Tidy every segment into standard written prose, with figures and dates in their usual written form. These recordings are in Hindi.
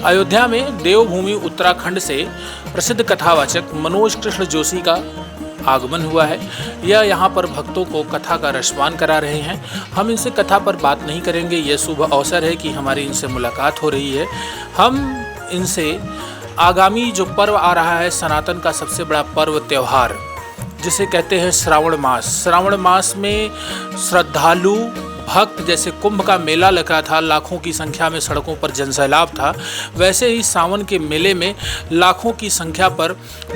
अयोध्या में देवभूमि उत्तराखंड से प्रसिद्ध कथावाचक मनोज कृष्ण जोशी का आगमन हुआ है। यह यहाँ पर भक्तों को कथा का रसपान करा रहे हैं। हम इनसे कथा पर बात नहीं करेंगे, यह शुभ अवसर है कि हमारी इनसे मुलाकात हो रही है। हम इनसे आगामी जो पर्व आ रहा है, सनातन का सबसे बड़ा पर्व त्यौहार जिसे कहते हैं श्रावण मास में श्रद्धालु भक्त, जैसे कुंभ का मेला लगा था, लाखों की संख्या में सड़कों पर जनसैलाब था, वैसे ही सावन के मेले में लाखों की संख्या पर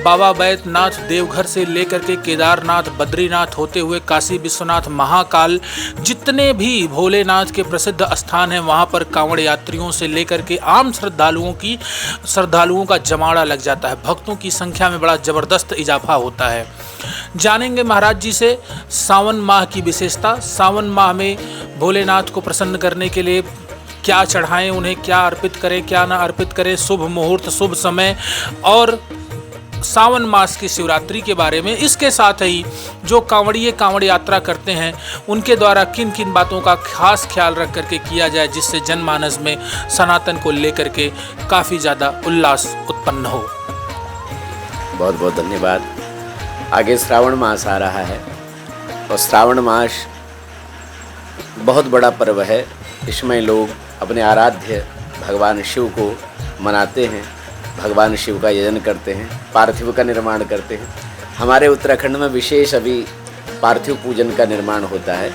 बाबा बैद्यनाथ देवघर से लेकर के केदारनाथ, बद्रीनाथ होते हुए काशी विश्वनाथ, महाकाल, जितने भी भोलेनाथ के प्रसिद्ध स्थान हैं वहाँ पर कांवड़ यात्रियों से लेकर के आम श्रद्धालुओं का जमावड़ा लग जाता है। भक्तों की संख्या में बड़ा ज़बरदस्त इजाफा होता है। जानेंगे महाराज जी से सावन माह की विशेषता, सावन माह में भोलेनाथ को प्रसन्न करने के लिए क्या चढ़ाएं, उन्हें क्या अर्पित करें, क्या ना अर्पित करें, शुभ मुहूर्त, शुभ समय और सावन मास की शिवरात्रि के बारे में। इसके साथ ही जो कांवड़ यात्रा करते हैं उनके द्वारा किन किन बातों का खास ख्याल रख करके किया जाए जिससे जनमानस में सनातन को लेकर के काफ़ी ज़्यादा उल्लास उत्पन्न हो। बहुत बहुत धन्यवाद। आगे श्रावण मास आ रहा है और श्रावण मास बहुत बड़ा पर्व है। इसमें लोग अपने आराध्य भगवान शिव को मनाते हैं, भगवान शिव का यजन करते हैं, पार्थिव का निर्माण करते हैं। हमारे उत्तराखंड में विशेष अभी पार्थिव पूजन का निर्माण होता है।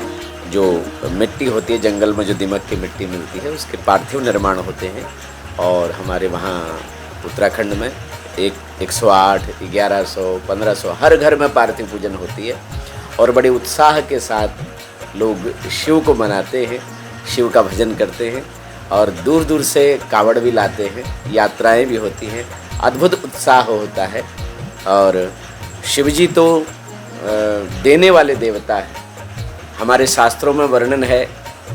जो मिट्टी होती है जंगल में, जो दीमक की मिट्टी मिलती है, उसके पार्थिव निर्माण होते हैं। और हमारे वहाँ उत्तराखंड में 108, 1100, 1500 हर घर में पार्थिव पूजन होती है और बड़े उत्साह के साथ लोग शिव को मनाते हैं, शिव का भजन करते हैं और दूर दूर से कावड़ भी लाते हैं, यात्राएं भी होती हैं, अद्भुत उत्साह होता है। और शिव जी तो देने वाले देवता हैं। हमारे शास्त्रों में वर्णन है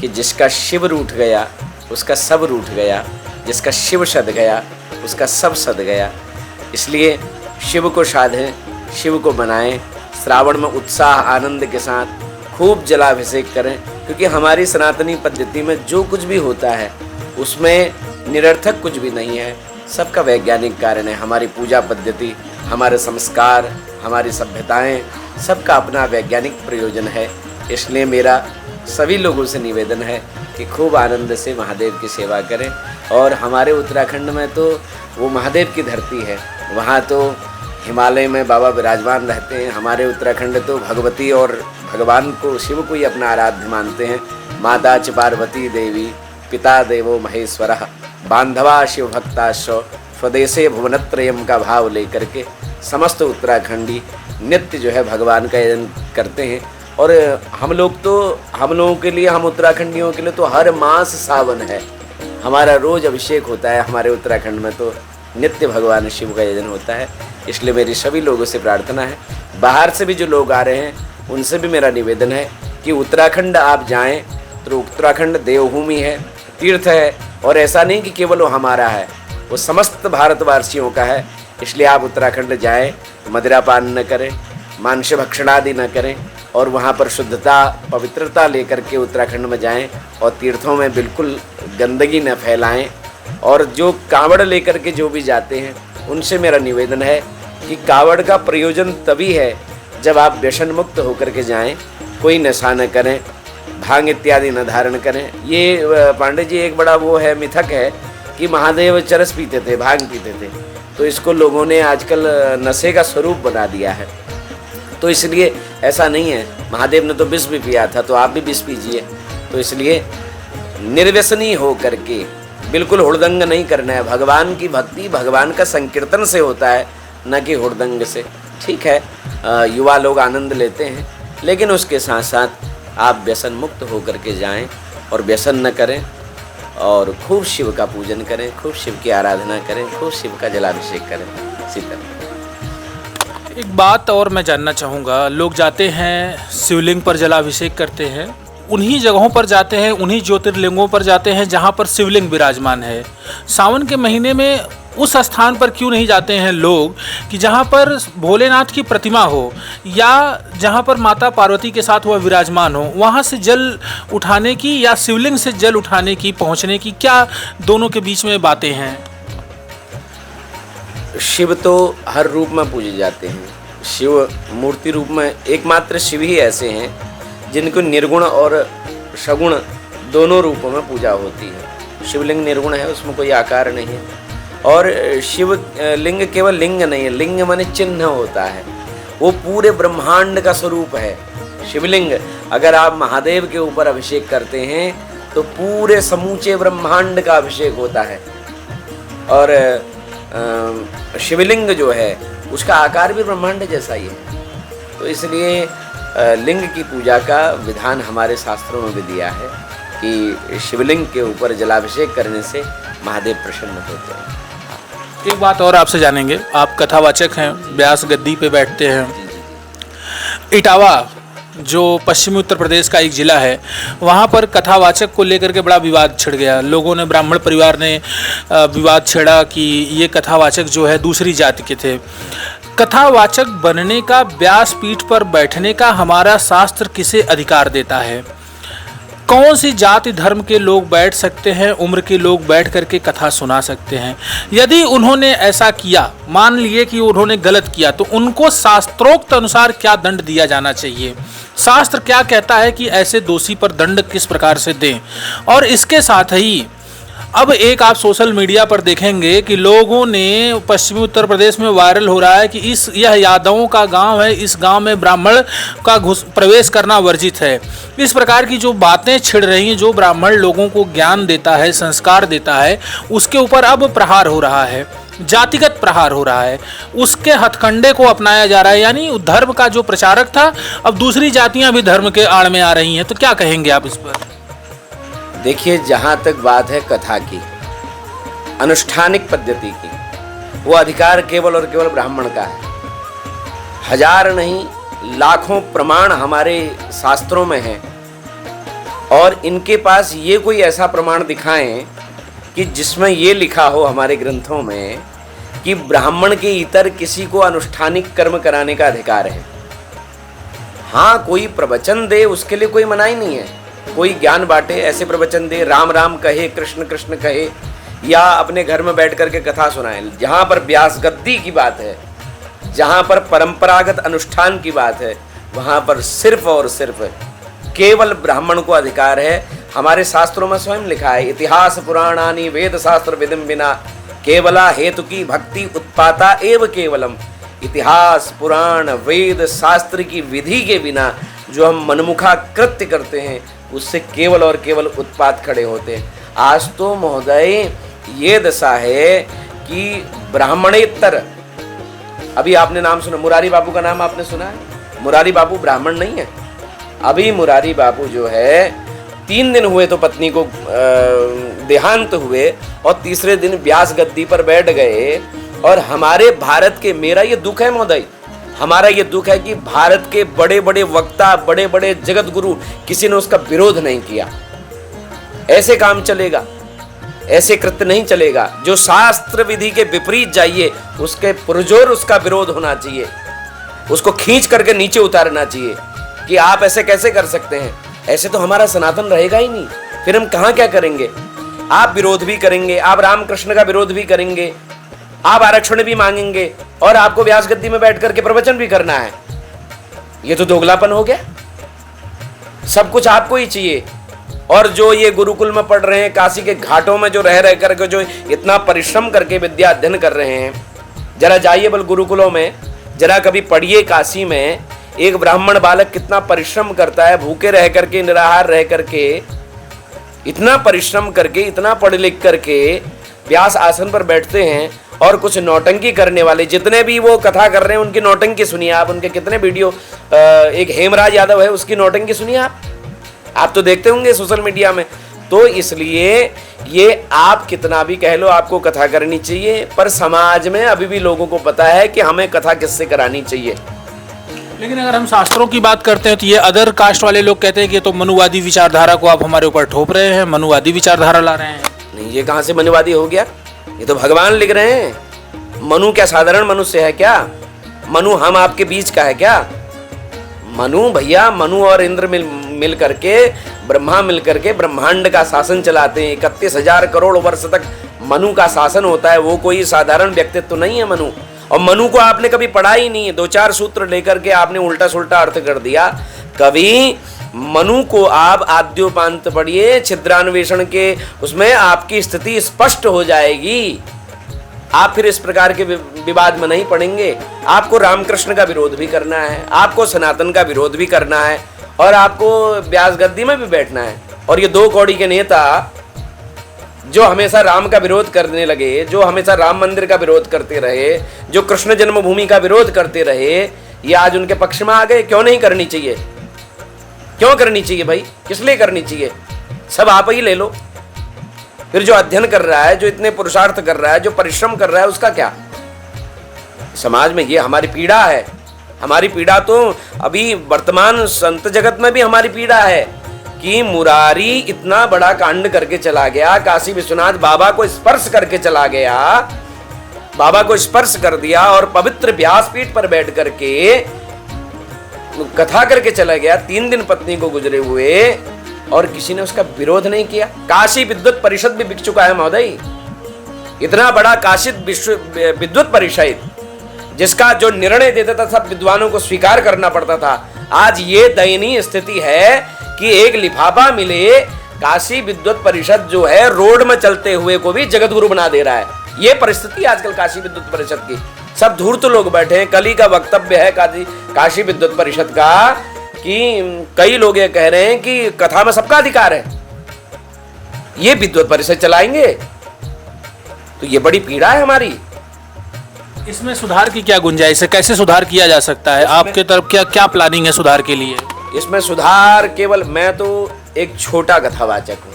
कि जिसका शिव रूठ गया उसका सब रूठ गया, जिसका शिव सद गया उसका सब सद गया। इसलिए शिव को साधें, शिव को मनाएं, श्रावण में उत्साह आनंद के साथ खूब जलाभिषेक करें, क्योंकि हमारी सनातनी पद्धति में जो कुछ भी होता है उसमें निरर्थक कुछ भी नहीं है, सबका वैज्ञानिक कारण है। हमारी पूजा पद्धति, हमारे संस्कार, हमारी सभ्यताएं, सबका अपना वैज्ञानिक प्रयोजन है। इसलिए मेरा सभी लोगों से निवेदन है कि खूब आनंद से महादेव की सेवा करें। और हमारे उत्तराखंड में तो वो महादेव की धरती है, वहाँ तो हिमालय में बाबा विराजमान रहते हैं। हमारे उत्तराखंड तो भगवती और भगवान को, शिव को ही अपना आराध्य मानते हैं। माता च पार्वती देवी, पिता देवो महेश्वरः, बांधवा शिव भक्ताश्च, स्वदेशे भुवनत्रयम का भाव लेकर के समस्त उत्तराखंडी नित्य जो है भगवान का यजन करते हैं। और हम लोगों के लिए, हम उत्तराखंडियों के लिए तो हर मास सावन है, हमारा रोज अभिषेक होता है। हमारे उत्तराखंड में तो नित्य भगवान शिव का यजन होता है। इसलिए मेरी सभी लोगों से प्रार्थना है, बाहर से भी जो लोग आ रहे हैं उनसे भी मेरा निवेदन है कि उत्तराखंड आप जाएं तो उत्तराखंड देवभूमि है, तीर्थ है। और ऐसा नहीं कि केवल वो हमारा है, वो समस्त भारतवासियों का है। इसलिए आप उत्तराखंड जाएं, मदिरापान न करें, मांस भक्षणादि न करें और वहाँ पर शुद्धता, पवित्रता लेकर के उत्तराखंड में जाएं और तीर्थों में बिल्कुल गंदगी न फैलाएं। और जो कावड़ लेकर के जो भी जाते हैं उनसे मेरा निवेदन है कि कावड़ का प्रयोजन तभी है जब आप व्यसन मुक्त होकर के जाएं, कोई नशा न करें, भांग इत्यादि न धारण करें। ये पांडे जी एक बड़ा वो है, मिथक है कि महादेव चरस पीते थे, भांग पीते थे, तो इसको लोगों ने आजकल नशे का स्वरूप बना दिया है। तो इसलिए ऐसा नहीं है, महादेव ने तो विष भी पिया था, तो आप भी विष पीजिए। तो इसलिए निर्व्यसनी हो करके बिल्कुल हुड़दंग नहीं करना है। भगवान की भक्ति भगवान का संकीर्तन से होता है, न कि हुड़दंग से। ठीक है, युवा लोग आनंद लेते हैं, लेकिन उसके साथ साथ आप व्यसन मुक्त होकर के जाएं और व्यसन न करें और खूब शिव का पूजन करें, खूब शिव की आराधना करें, खूब शिव का जलाभिषेक करें। सीता, एक बात और मैं जानना चाहूँगा, लोग जाते हैं शिवलिंग पर जलाभिषेक करते हैं, उन्हीं जगहों पर जाते हैं, उन्हीं ज्योतिर्लिंगों पर जाते हैं जहाँ पर शिवलिंग विराजमान है। सावन के महीने में उस स्थान पर क्यों नहीं जाते हैं लोग कि जहाँ पर भोलेनाथ की प्रतिमा हो या जहाँ पर माता पार्वती के साथ वह विराजमान हो, वहाँ से जल उठाने की या शिवलिंग से जल उठाने की, पहुँचने की क्या दोनों के बीच में बातें हैं? शिव तो हर रूप में पूजे जाते हैं। शिव मूर्ति रूप में एकमात्र शिव ही ऐसे हैं जिनको निर्गुण और सगुण दोनों रूपों में पूजा होती है। शिवलिंग निर्गुण है, उसमें कोई आकार नहीं है। और शिव लिंग केवल लिंग नहीं है, लिंग माने चिन्ह होता है, वो पूरे ब्रह्मांड का स्वरूप है। शिवलिंग अगर आप महादेव के ऊपर अभिषेक करते हैं तो पूरे समूचे ब्रह्मांड का अभिषेक होता है। और शिवलिंग जो है उसका आकार भी ब्रह्मांड जैसा ही है। तो इसलिए लिंग की पूजा का विधान हमारे शास्त्रों में भी दिया है कि शिवलिंग के ऊपर जलाभिषेक करने से महादेव प्रसन्न होते हैं। एक बात और आपसे जानेंगे, आप कथावाचक हैं, व्यास गद्दी पे बैठते हैं। इटावा जो पश्चिमी उत्तर प्रदेश का एक ज़िला है, वहाँ पर कथावाचक को लेकर के बड़ा विवाद छिड़ गया। लोगों ने, ब्राह्मण परिवार ने विवाद छेड़ा कि ये कथावाचक जो है दूसरी जाति के थे। कथावाचक बनने का, व्यासपीठ पर बैठने का हमारा शास्त्र किसे अधिकार देता है? कौन सी जाति धर्म के लोग बैठ सकते हैं, उम्र के लोग बैठ करके कथा सुना सकते हैं? यदि उन्होंने ऐसा किया, मान लिए कि उन्होंने गलत किया, तो उनको शास्त्रोक्त अनुसार क्या दंड दिया जाना चाहिए? शास्त्र क्या कहता है कि ऐसे दोषी पर दंड किस प्रकार से दें? और इसके साथ ही अब एक आप सोशल मीडिया पर देखेंगे कि लोगों ने, पश्चिमी उत्तर प्रदेश में वायरल हो रहा है कि यह यादवों का गांव है, इस गांव में ब्राह्मण का प्रवेश करना वर्जित है। इस प्रकार की जो बातें छिड़ रही हैं, जो ब्राह्मण लोगों को ज्ञान देता है, संस्कार देता है, उसके ऊपर अब प्रहार हो रहा है, जातिगत प्रहार हो रहा है, उसके हथकंडे को अपनाया जा रहा है। यानी धर्म का जो प्रचारक था, अब दूसरी जातियां भी धर्म के आड़ में आ रही हैं। तो क्या कहेंगे आप इस पर? देखिए, जहाँ तक बात है कथा की, अनुष्ठानिक पद्धति की, वो अधिकार केवल और केवल ब्राह्मण का है। हजार नहीं लाखों प्रमाण हमारे शास्त्रों में हैं, और इनके पास ये कोई ऐसा प्रमाण दिखाएं कि जिसमें ये लिखा हो हमारे ग्रंथों में कि ब्राह्मण के इतर किसी को अनुष्ठानिक कर्म कराने का अधिकार है। हाँ, कोई प्रवचन दे, उसके लिए कोई मनाही नहीं है। कोई ज्ञान बांटे, ऐसे प्रवचन दे, राम राम कहे, कृष्ण कृष्ण कहे, या अपने घर में बैठ करके कथा सुनाए। जहाँ पर व्यास गद्दी की बात है, जहाँ पर परंपरागत अनुष्ठान की बात है, वहाँ पर सिर्फ और सिर्फ केवल ब्राह्मण को अधिकार है। हमारे शास्त्रों में स्वयं लिखा है, इतिहास पुराणानि वेद शास्त्र विधिम बिना केवला हेतु की भक्ति उत्पाता एव केवलम। इतिहास पुराण वेद शास्त्र की विधि के बिना जो हम मनमुखा कृत्य करते हैं, उससे केवल और केवल उत्पात खड़े होते हैं। आज तो महोदय ये दशा है कि ब्राह्मणेतर, अभी आपने नाम सुना, मुरारी बाबू का नाम आपने सुना है? मुरारी बाबू ब्राह्मण नहीं है। अभी मुरारी बाबू जो है, 3 दिन हुए तो पत्नी को देहांत हुए, और तीसरे दिन व्यास गद्दी पर बैठ गए। और हमारे भारत के, मेरा ये दुख है महोदय, हमारा ये दुख है कि भारत के बड़े बड़े वक्ता, बड़े बड़े जगत गुरु, किसी ने उसका विरोध नहीं किया। ऐसे काम चलेगा? ऐसे कृत्य नहीं चलेगा। जो शास्त्र विधि के विपरीत जाइए, उसके पुरजोर उसका विरोध होना चाहिए, उसको खींच करके नीचे उतारना चाहिए कि आप ऐसे कैसे कर सकते हैं। ऐसे तो हमारा सनातन रहेगा ही नहीं, फिर हम कहाँ क्या करेंगे? आप विरोध भी करेंगे, आप रामकृष्ण का विरोध भी करेंगे, आप आरक्षण भी मांगेंगे, और आपको व्यास गद्दी में बैठ करके प्रवचन भी करना है। ये तो दोगलापन हो गया। सब कुछ आपको ही चाहिए। और जो ये गुरुकुल में पढ़ रहे हैं, काशी के घाटों में जो रह करके जो इतना परिश्रम करके विद्या अध्ययन कर रहे हैं, जरा जाइए बल गुरुकुलों में, जरा कभी पढ़िए काशी में एक ब्राह्मण बालक कितना परिश्रम करता है, भूखे रह करके, निराहार रह करके, इतना परिश्रम करके, इतना पढ़ लिख करके व्यास आसन पर बैठते हैं। और कुछ नौटंकी करने वाले, जितने भी वो कथा कर रहे हैं, उनकी नौटंकी सुनिए आप। उनके कितने वीडियो, एक हेमराज यादव है, उसकी नौटंकी सुनिए आप तो देखते होंगे सोशल मीडिया में। तो इसलिए ये आप कितना भी कह लो, आपको कथा करनी चाहिए, पर समाज में अभी भी लोगों को पता है कि हमें कथा किससे करानी चाहिए। लेकिन अगर हम शास्त्रों की बात करते हैं तो ये अदर कास्ट वाले लोग कहते हैं कि ये तो मनुवादी विचारधारा को आप हमारे ऊपर थोप रहे हैं, मनुवादी विचारधारा ला रहे हैं। नहीं, ये कहाँ से मनुवादी हो गया? ये तो भगवान लिख रहे हैं। मनु क्या साधारण मनुष्य है क्या? मनु हम आपके बीच का है क्या? मनु भैया, मनु और इंद्र मिल करके, ब्रह्मा मिल करके ब्रह्मांड का शासन चलाते हैं। 31,000 करोड़ वर्ष तक मनु का शासन होता है, वो कोई साधारण व्यक्तित्व नहीं है मनु। और मनु को आपने कभी पढ़ा ही नहीं है, 2-4 सूत्र लेकर के आपने उल्टा सुल्टा अर्थ कर दिया। कभी मनु को आप आद्योपांत पढ़िए, छिद्रान्वेषण के उसमें आपकी स्थिति स्पष्ट हो जाएगी। आप फिर इस प्रकार के विवाद में नहीं पड़ेंगे। आपको रामकृष्ण का विरोध भी करना है, आपको सनातन का विरोध भी करना है, और आपको व्यास गद्दी में भी बैठना है। और ये 2 कौड़ी के नेता जो हमेशा राम का विरोध करने लगे, जो हमेशा राम मंदिर का विरोध करते रहे, जो कृष्ण जन्मभूमि का विरोध करते रहे, ये आज उनके पक्ष में आ गए। क्यों नहीं करनी चाहिए? क्यों करनी चाहिए भाई? किस लिए करनी चाहिए? सब आप ही ले लो। फिर जो अध्ययन कर रहा है, जो इतने पुरुषार्थ कर रहा है, जो परिश्रम कर रहा है, उसका क्या? समाज में ये हमारी पीड़ा है। हमारी पीड़ा तो अभी वर्तमान संत जगत में भी हमारी पीड़ा है कि मुरारी इतना बड़ा कांड करके चला गया, काशी विश्वनाथ बाबा को स्पर्श करके चला गया, बाबा को स्पर्श कर दिया और पवित्र व्यासपीठ पर बैठ करके कथा करके चला गया। 3 दिन पत्नी को गुजरे हुए, और किसी ने उसका विरोध नहीं किया। काशी विद्वत परिषद भी बिक चुका है महोदय। इतना बड़ा काशी विद्वत परिषद, जिसका जो निर्णय देता था सब विद्वानों को स्वीकार करना पड़ता था, आज ये दयनीय स्थिति है कि एक लिफाफा मिले, काशी विद्वत परिषद जो है रोड में चलते हुए को भी जगत गुरु बना दे रहा है। ये परिस्थिति आजकल काशी विद्वत परिषद की। सब धूर्त लोग बैठे हैं। कल ही का वक्तव्य है काशी विद्वत परिषद का कि कई लोग ये कह रहे हैं कि कथा में सबका अधिकार है, ये विद्वत परिषद चलाएंगे। तो ये बड़ी पीड़ा है हमारी। इसमें सुधार की क्या गुंजाइश है? कैसे सुधार किया जा सकता है? आपके तरफ क्या प्लानिंग है सुधार के लिए? इसमें सुधार केवल, मैं तो एक छोटा कथावाचक हूँ,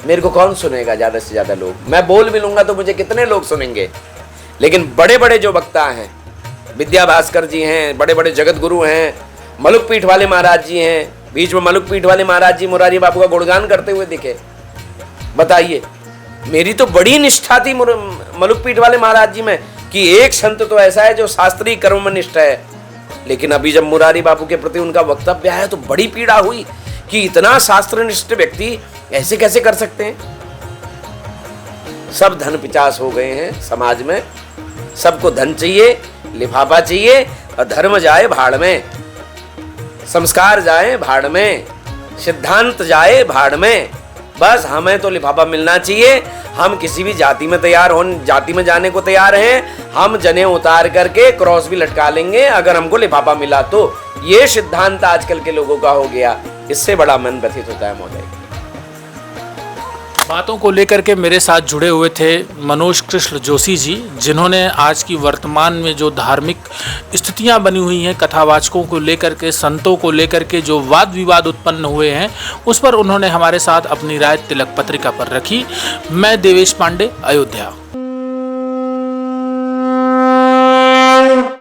मेरे को कौन सुनेगा? ज्यादा से ज्यादा लोग। मैं बोल भी लूंगा तो मुझे कितने लोग सुनेंगे? लेकिन बड़े बड़े जो वक्ता हैं, विद्या भास्कर जी हैं, बड़े बड़े जगत गुरु हैं, मलुक पीठ वाले महाराज जी हैं। बीच में मलुक पीठ वाले महाराज जी मुरारी बाबू का गुणगान करते हुए दिखे। बताइए, मेरी तो बड़ी निष्ठा थी मलुक पीठ वाले महाराज जी में कि एक संत तो ऐसा है जो शास्त्रीय कर्म में निष्ठा है। लेकिन अभी जब मुरारी बाबू के प्रति उनका वक्तव्य आया तो बड़ी पीड़ा हुई कि इतना शास्त्रनिष्ठ व्यक्ति ऐसे कैसे कर सकते हैं। सब धन पिचास हो गए हैं समाज में। सबको धन चाहिए, लिफाफा चाहिए, और धर्म जाए भाड़ में, संस्कार जाए भाड़ में, सिद्धांत जाए भाड़ में। बस हमें तो लिफाफा मिलना चाहिए। हम किसी भी जाति में जाति में जाने को तैयार हैं। हम जने उतार करके क्रॉस भी लटका लेंगे अगर हमको लिफाफा मिला तो। ये सिद्धांत आजकल के लोगों का हो गया। इससे बड़ा मन व्यथित होता है महोदय। बातों को लेकर के मेरे साथ जुड़े हुए थे मनोज कृष्ण जोशी जी, जिन्होंने आज की वर्तमान में जो धार्मिक स्थितियां बनी हुई हैं, कथावाचकों को लेकर के, संतों को लेकर के जो वाद विवाद उत्पन्न हुए हैं, उस पर उन्होंने हमारे साथ अपनी राय तिलक पत्रिका पर रखी। मैं देवेश पांडे, अयोध्या।